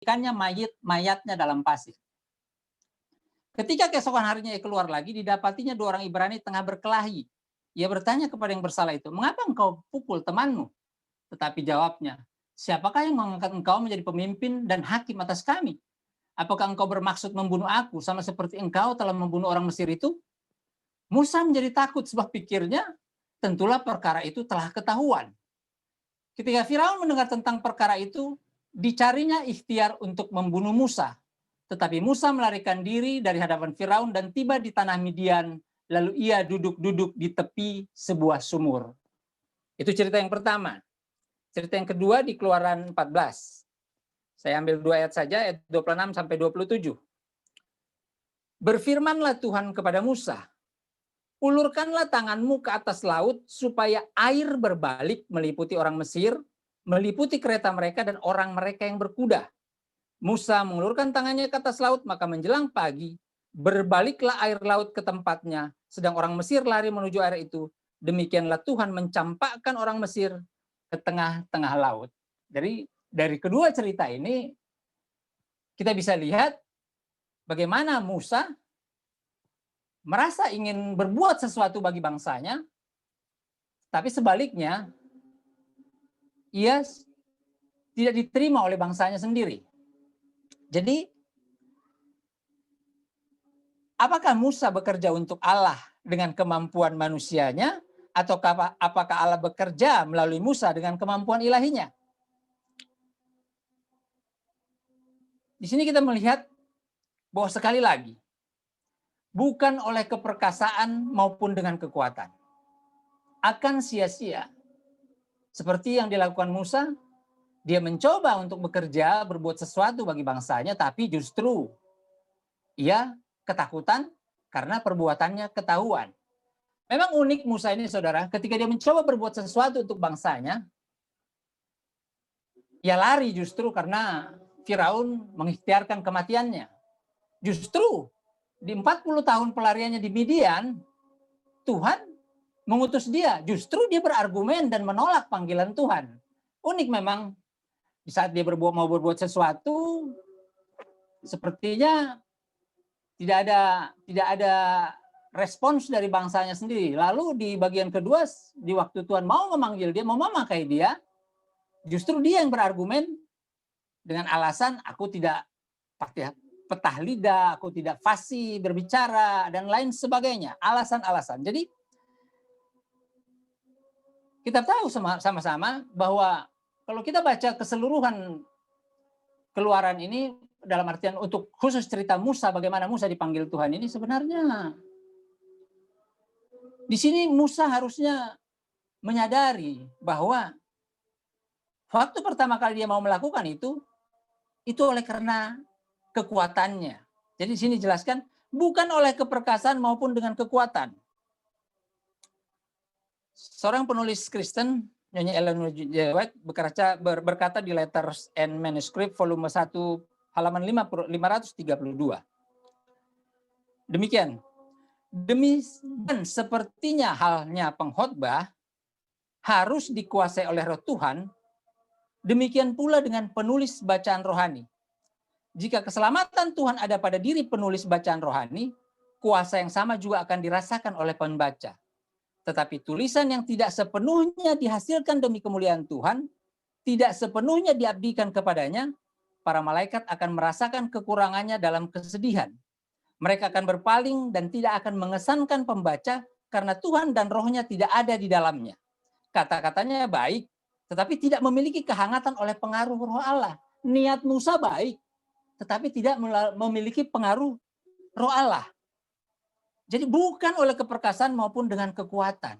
ikannya mayatnya dalam pasir. Ketika keesokan harinya ia keluar lagi, didapatinya 2 orang Ibrani tengah berkelahi. Ia bertanya kepada yang bersalah itu, "Mengapa engkau pukul temanmu?" Tetapi jawabnya, "Siapakah yang mengangkat engkau menjadi pemimpin dan hakim atas kami? Apakah engkau bermaksud membunuh aku sama seperti engkau telah membunuh orang Mesir itu?" Musa menjadi takut sebab pikirnya, tentulah perkara itu telah ketahuan. Ketika Firaun mendengar tentang perkara itu, dicarinya ikhtiar untuk membunuh Musa. Tetapi Musa melarikan diri dari hadapan Firaun dan tiba di tanah Midian, lalu ia duduk-duduk di tepi sebuah sumur. Itu cerita yang pertama. Cerita yang kedua di Keluaran 14. Saya ambil 2 ayat saja, ayat 26 sampai 27. Berfirmanlah Tuhan kepada Musa, "Ulurkanlah tanganmu ke atas laut supaya air berbalik meliputi orang Mesir, meliputi kereta mereka dan orang mereka yang berkuda." Musa mengulurkan tangannya ke atas laut, maka menjelang pagi, berbaliklah air laut ke tempatnya, sedang orang Mesir lari menuju air itu. Demikianlah Tuhan mencampakkan orang Mesir ke tengah-tengah laut. Jadi dari kedua cerita ini, kita bisa lihat bagaimana Musa merasa ingin berbuat sesuatu bagi bangsanya, tapi sebaliknya, ia tidak diterima oleh bangsanya sendiri. Jadi, apakah Musa bekerja untuk Allah dengan kemampuan manusianya, atau apakah Allah bekerja melalui Musa dengan kemampuan ilahinya? Di sini kita melihat bahwa sekali lagi, bukan oleh keperkasaan maupun dengan kekuatan. Akan sia-sia. Seperti yang dilakukan Musa, dia mencoba untuk bekerja, berbuat sesuatu bagi bangsanya, tapi justru ia ketakutan karena perbuatannya ketahuan. Memang unik Musa ini, saudara, ketika dia mencoba berbuat sesuatu untuk bangsanya, ia lari justru karena Firaun mengikhtiarkan kematiannya. Justru di 40 tahun pelariannya di Midian, Tuhan mengutus dia. Justru dia berargumen dan menolak panggilan Tuhan. Unik memang, di saat dia mau berbuat sesuatu, sepertinya tidak ada respons dari bangsanya sendiri. Lalu di bagian kedua, di waktu Tuhan mau memanggil dia, mau memakai dia, justru dia yang berargumen dengan alasan, "Aku tidak petah lidah, aku tidak fasih berbicara," dan lain sebagainya. Alasan-alasan. Jadi kita tahu sama-sama bahwa kalau kita baca keseluruhan Keluaran ini, dalam artian untuk khusus cerita Musa, bagaimana Musa dipanggil Tuhan ini, sebenarnya di sini Musa harusnya menyadari bahwa waktu pertama kali dia mau melakukan itu oleh karena kekuatannya. Jadi di sini jelaskan, bukan oleh keperkasaan maupun dengan kekuatan. Seorang penulis Kristen, Nyonya Ellen G. White, berkata di Letters and Manuscript volume 1 halaman 532. Demikian. Demikian sepertinya halnya pengkhotbah harus dikuasai oleh Roh Tuhan, demikian pula dengan penulis bacaan rohani. Jika keselamatan Tuhan ada pada diri penulis bacaan rohani, kuasa yang sama juga akan dirasakan oleh pembaca. Tetapi tulisan yang tidak sepenuhnya dihasilkan demi kemuliaan Tuhan, tidak sepenuhnya diabdikan kepadanya, para malaikat akan merasakan kekurangannya dalam kesedihan. Mereka akan berpaling dan tidak akan mengesankan pembaca karena Tuhan dan Roh-Nya tidak ada di dalamnya. Kata-katanya baik, tetapi tidak memiliki kehangatan oleh pengaruh Roh Allah. Niat Musa baik, tetapi tidak memiliki pengaruh Roh Allah. Jadi bukan oleh keperkasaan maupun dengan kekuatan.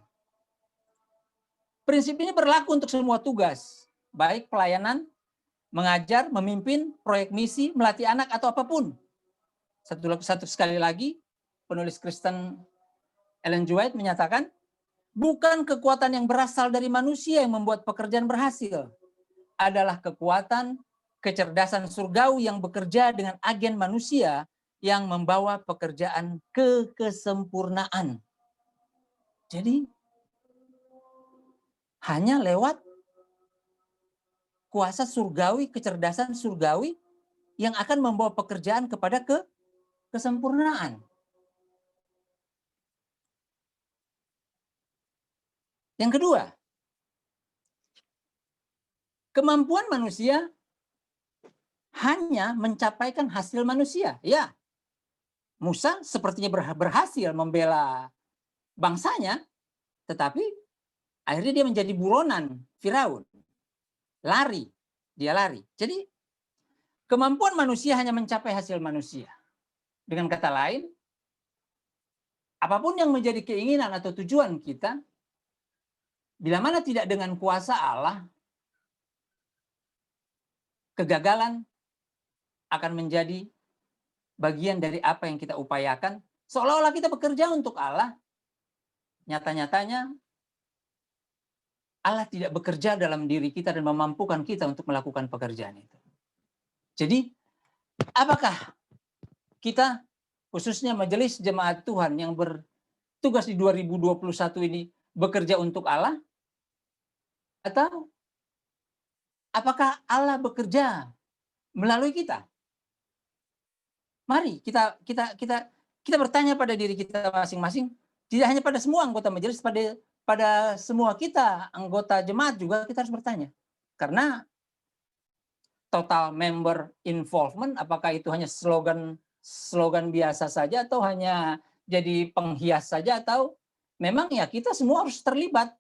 Prinsip ini berlaku untuk semua tugas, baik pelayanan, mengajar, memimpin, proyek misi, melatih anak, atau apapun. Satu sekali lagi, penulis Kristen Ellen G. White menyatakan, bukan kekuatan yang berasal dari manusia yang membuat pekerjaan berhasil. Adalah kekuatan, kecerdasan surgawi yang bekerja dengan agen manusia yang membawa pekerjaan ke kesempurnaan. Jadi, hanya lewat kuasa surgawi, kecerdasan surgawi, yang akan membawa pekerjaan kepada kesempurnaan. Yang kedua, kemampuan manusia hanya mencapaikan hasil manusia. Ya, Musa sepertinya berhasil membela bangsanya, tetapi akhirnya dia menjadi buronan Firaun. Dia lari. Jadi kemampuan manusia hanya mencapai hasil manusia. Dengan kata lain, apapun yang menjadi keinginan atau tujuan kita, bila mana tidak dengan kuasa Allah, kegagalan akan menjadi bagian dari apa yang kita upayakan. Seolah-olah kita bekerja untuk Allah, nyata-nyatanya Allah tidak bekerja dalam diri kita dan memampukan kita untuk melakukan pekerjaan itu. Jadi, apakah kita, khususnya Majelis Jemaat Tuhan yang bertugas di 2021 ini, bekerja untuk Allah? Atau apakah Allah bekerja melalui kita? Mari kita bertanya pada diri kita masing-masing, tidak hanya pada semua anggota majelis, pada semua kita anggota jemaat juga kita harus bertanya. Karena total member involvement, apakah itu hanya slogan biasa saja atau hanya jadi penghias saja, atau memang ya kita semua harus terlibat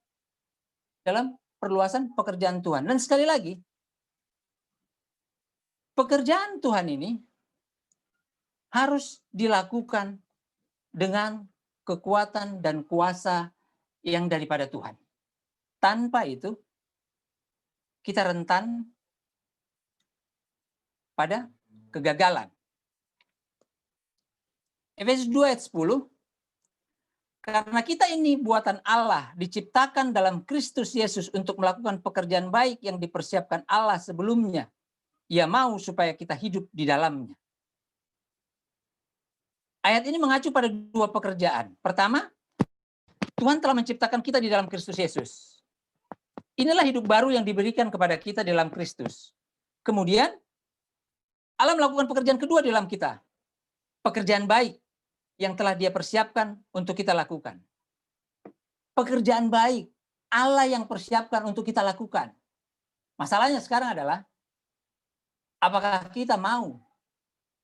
dalam perluasan pekerjaan Tuhan. Dan sekali lagi, pekerjaan Tuhan ini harus dilakukan dengan kekuatan dan kuasa yang daripada Tuhan. Tanpa itu, kita rentan pada kegagalan. Efesus 2 ayat 10, karena kita ini buatan Allah, diciptakan dalam Kristus Yesus untuk melakukan pekerjaan baik yang dipersiapkan Allah sebelumnya. Ia mau supaya kita hidup di dalamnya. Ayat ini mengacu pada dua pekerjaan. Pertama, Tuhan telah menciptakan kita di dalam Kristus Yesus. Inilah hidup baru yang diberikan kepada kita dalam Kristus. Kemudian, Allah melakukan pekerjaan kedua dalam kita. Pekerjaan baik yang telah Dia persiapkan untuk kita lakukan. Pekerjaan baik Allah yang persiapkan untuk kita lakukan. Masalahnya sekarang adalah, apakah kita mau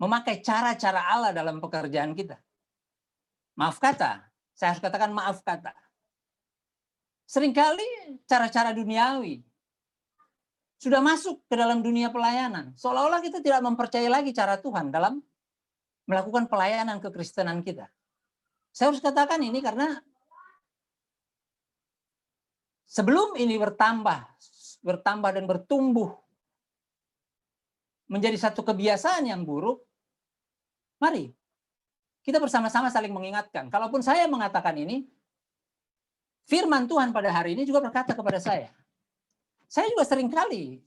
memakai cara-cara Allah dalam pekerjaan kita? Maaf kata, saya harus katakan maaf kata. Seringkali cara-cara duniawi sudah masuk ke dalam dunia pelayanan. Seolah-olah kita tidak mempercayai lagi cara Tuhan dalam melakukan pelayanan kekristenan kita. Saya harus katakan ini karena sebelum ini bertambah dan bertumbuh menjadi satu kebiasaan yang buruk, mari kita bersama-sama saling mengingatkan. Kalaupun saya mengatakan ini, firman Tuhan pada hari ini juga berkata kepada saya. Saya juga seringkali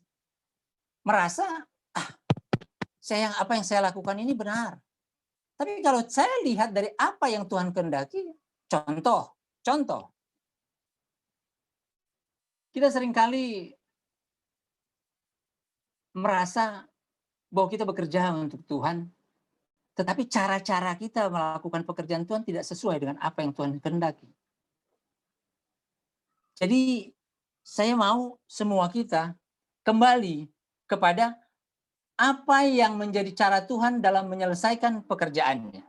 merasa, apa yang saya lakukan ini benar. Tapi kalau saya lihat dari apa yang Tuhan kehendaki, contoh, kita seringkali merasa bahwa kita bekerja untuk Tuhan, tetapi cara-cara kita melakukan pekerjaan Tuhan tidak sesuai dengan apa yang Tuhan kehendaki. Jadi saya mau semua kita kembali kepada apa yang menjadi cara Tuhan dalam menyelesaikan pekerjaannya.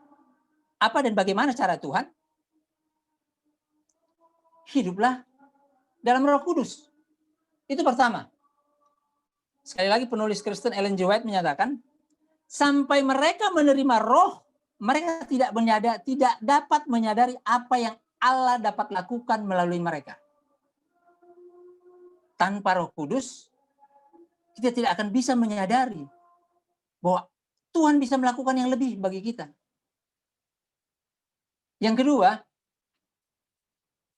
Apa dan bagaimana cara Tuhan? Hiduplah dalam Roh Kudus. Itu pertama. Sekali lagi penulis Kristen Ellen G. White menyatakan, sampai mereka menerima Roh, mereka tidak dapat menyadari apa yang Allah dapat lakukan melalui mereka. Tanpa Roh Kudus, kita tidak akan bisa menyadari bahwa Tuhan bisa melakukan yang lebih bagi kita. Yang kedua,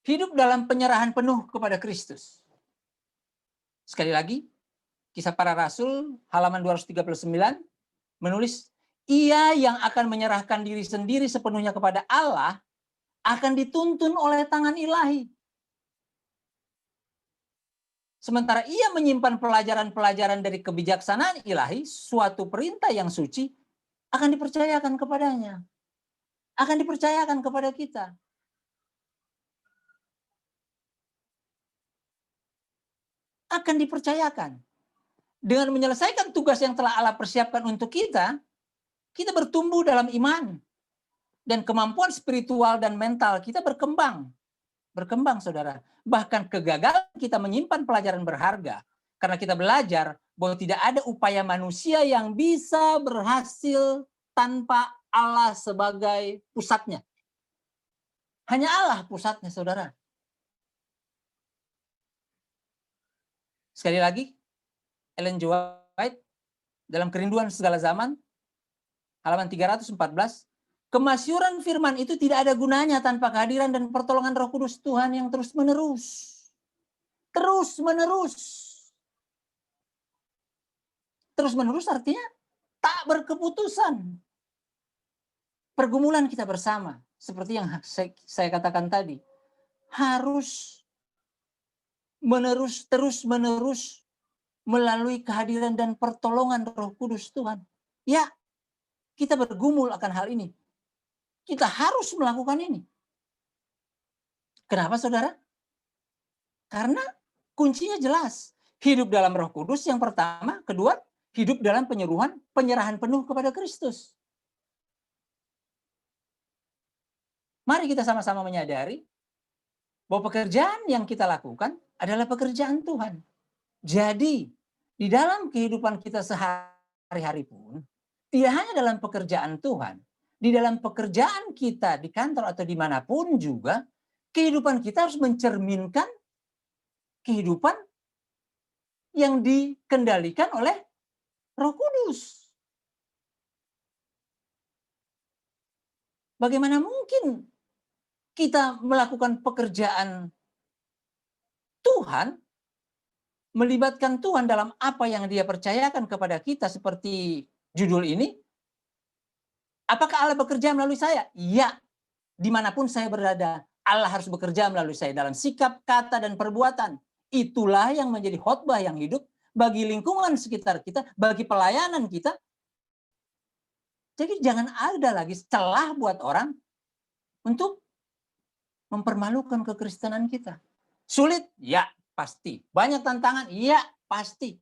hidup dalam penyerahan penuh kepada Kristus. Sekali lagi, Kisah Para Rasul halaman 239 menulis, ia yang akan menyerahkan diri sendiri sepenuhnya kepada Allah akan dituntun oleh tangan ilahi. Sementara ia menyimpan pelajaran-pelajaran dari kebijaksanaan ilahi, suatu perintah yang suci akan dipercayakan kepadanya. Akan dipercayakan kepada kita. Akan dipercayakan. Dengan menyelesaikan tugas yang telah Allah persiapkan untuk kita, kita bertumbuh dalam iman. Dan kemampuan spiritual dan mental kita berkembang. Berkembang, saudara. Bahkan kegagalan kita menyimpan pelajaran berharga. Karena kita belajar bahwa tidak ada upaya manusia yang bisa berhasil tanpa Allah sebagai pusatnya. Hanya Allah pusatnya, saudara. Sekali lagi, Ellen G. White dalam Kerinduan Segala Zaman, halaman 314, kemasyuran firman itu tidak ada gunanya tanpa kehadiran dan pertolongan Roh Kudus Tuhan yang terus-menerus. Terus-menerus. Terus-menerus artinya tak berkeputusan. Pergumulan kita bersama, seperti yang saya katakan tadi, harus terus-menerus melalui kehadiran dan pertolongan Roh Kudus Tuhan. Ya, kita bergumul akan hal ini. Kita harus melakukan ini. Kenapa, saudara? Karena kuncinya jelas. Hidup dalam Roh Kudus yang pertama, kedua, hidup dalam penyerahan penuh kepada Kristus. Mari kita sama-sama menyadari bahwa pekerjaan yang kita lakukan adalah pekerjaan Tuhan. Jadi, di dalam kehidupan kita sehari-hari pun, tidak hanya dalam pekerjaan Tuhan, di dalam pekerjaan kita di kantor atau dimanapun juga, kehidupan kita harus mencerminkan kehidupan yang dikendalikan oleh Roh Kudus. Bagaimana mungkin kita melakukan pekerjaan Tuhan, melibatkan Tuhan dalam apa yang Dia percayakan kepada kita seperti judul ini? Apakah Allah bekerja melalui saya? Iya, dimanapun saya berada, Allah harus bekerja melalui saya dalam sikap, kata, dan perbuatan. Itulah yang menjadi khotbah yang hidup bagi lingkungan sekitar kita, bagi pelayanan kita. Jadi jangan ada lagi celah buat orang untuk mempermalukan kekristenan kita. Sulit? Ya, pasti. Banyak tantangan? Ya, pasti.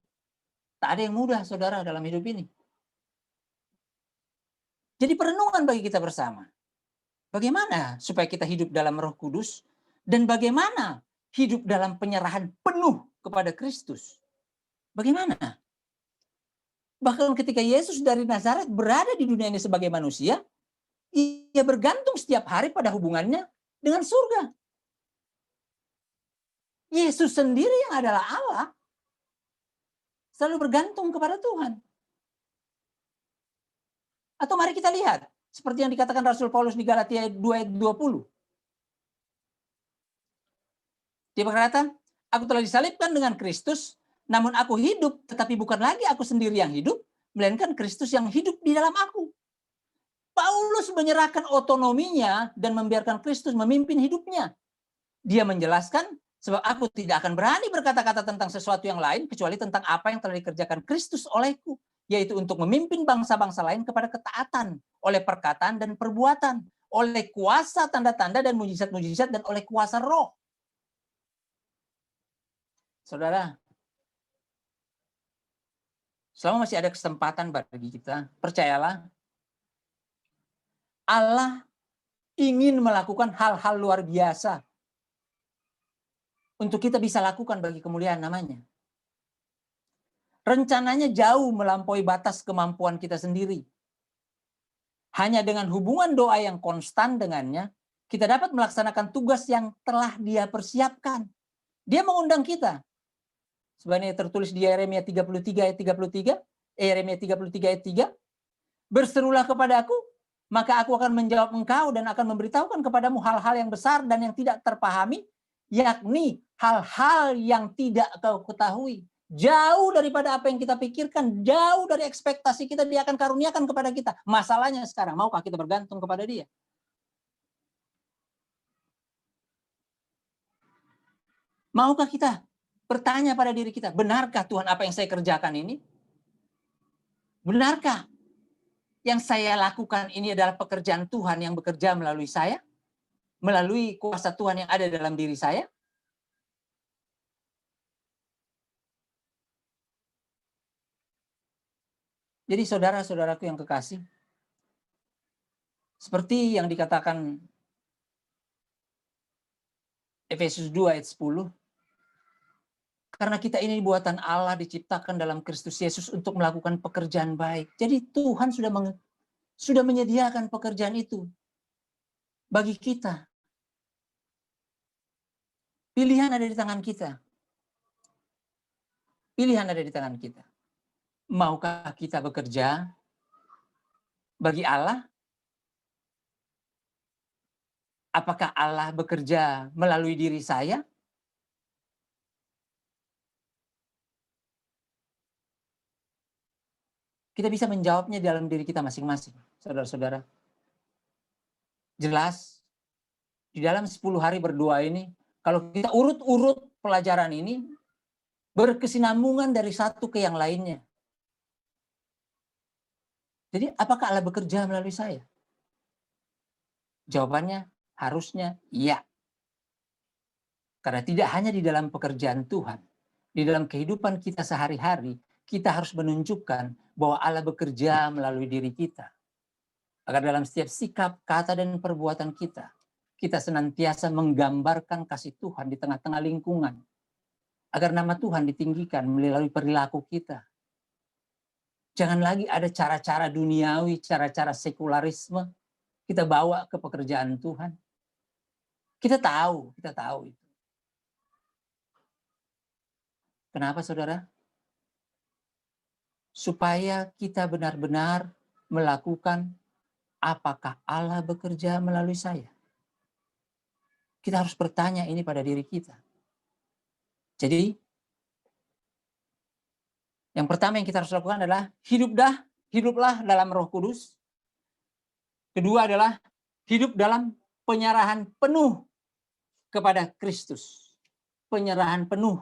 Tak ada yang mudah, saudara, dalam hidup ini. Jadi perenungan bagi kita bersama. Bagaimana supaya kita hidup dalam Roh Kudus dan bagaimana hidup dalam penyerahan penuh kepada Kristus? Bagaimana? Bahkan ketika Yesus dari Nazaret berada di dunia ini sebagai manusia, ia bergantung setiap hari pada hubungannya dengan surga. Yesus sendiri yang adalah Allah selalu bergantung kepada Tuhan. Atau mari kita lihat seperti yang dikatakan Rasul Paulus di Galatia 2 ayat 20. Dia berkata, aku telah disalibkan dengan Kristus, namun aku hidup, tetapi bukan lagi aku sendiri yang hidup, melainkan Kristus yang hidup di dalam aku. Paulus menyerahkan otonominya dan membiarkan Kristus memimpin hidupnya. Dia menjelaskan, sebab aku tidak akan berani berkata-kata tentang sesuatu yang lain, kecuali tentang apa yang telah dikerjakan Kristus olehku, yaitu untuk memimpin bangsa-bangsa lain kepada ketaatan, oleh perkataan dan perbuatan, oleh kuasa tanda-tanda dan mujizat-mujizat, dan oleh kuasa roh. Saudara, selama masih ada kesempatan bagi kita, percayalah, Allah ingin melakukan hal-hal luar biasa untuk kita bisa lakukan bagi kemuliaan namanya. Rencananya jauh melampaui batas kemampuan kita sendiri. Hanya dengan hubungan doa yang konstan dengannya, kita dapat melaksanakan tugas yang telah Dia persiapkan. Dia mengundang kita. Sebenarnya tertulis di Yeremia 33 ayat 33, Yeremia 33 ayat 3, berserulah kepadaku, maka aku akan menjawab engkau dan akan memberitahukan kepadamu hal-hal yang besar dan yang tidak terpahami, yakni hal-hal yang tidak kau ketahui. Jauh daripada apa yang kita pikirkan, jauh dari ekspektasi kita, Dia akan karuniakan kepada kita. Masalahnya sekarang, maukah kita bergantung kepada Dia? Maukah kita bertanya pada diri kita, benarkah Tuhan apa yang saya kerjakan ini? Benarkah yang saya lakukan ini adalah pekerjaan Tuhan yang bekerja melalui saya? Melalui kuasa Tuhan yang ada dalam diri saya? Jadi saudara-saudaraku yang kekasih, seperti yang dikatakan Efesus 2 ayat 10, karena kita ini buatan Allah diciptakan dalam Kristus Yesus untuk melakukan pekerjaan baik. Jadi Tuhan sudah menyediakan pekerjaan itu bagi kita. Pilihan ada di tangan kita. Pilihan ada di tangan kita. Maukah kita bekerja bagi Allah? Apakah Allah bekerja melalui diri saya? Kita bisa menjawabnya dalam diri kita masing-masing, saudara-saudara. Jelas, di dalam 10 hari berdoa ini, kalau kita urut-urut pelajaran ini, berkesinambungan dari satu ke yang lainnya. Jadi apakah Allah bekerja melalui saya? Jawabannya harusnya iya. Karena tidak hanya di dalam pekerjaan Tuhan, di dalam kehidupan kita sehari-hari, kita harus menunjukkan bahwa Allah bekerja melalui diri kita. Agar dalam setiap sikap, kata, dan perbuatan kita, kita senantiasa menggambarkan kasih Tuhan di tengah-tengah lingkungan. Agar nama Tuhan ditinggikan melalui perilaku kita. Jangan lagi ada cara-cara duniawi, cara-cara sekularisme kita bawa ke pekerjaan Tuhan. Kita tahu itu. Kenapa saudara? Supaya kita benar-benar melakukan apakah Allah bekerja melalui saya. Kita harus bertanya ini pada diri kita. Jadi, yang pertama yang kita harus lakukan adalah hiduplah dalam Roh Kudus. Kedua adalah hidup dalam penyerahan penuh kepada Kristus. Penyerahan penuh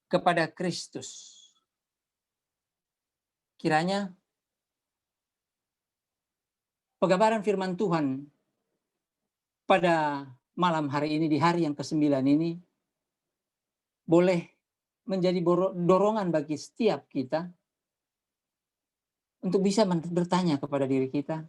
kepada Kristus. Kiranya pengabaran firman Tuhan pada malam hari ini, di hari yang ke-9 ini, boleh menjadi dorongan bagi setiap kita untuk bisa bertanya kepada diri kita,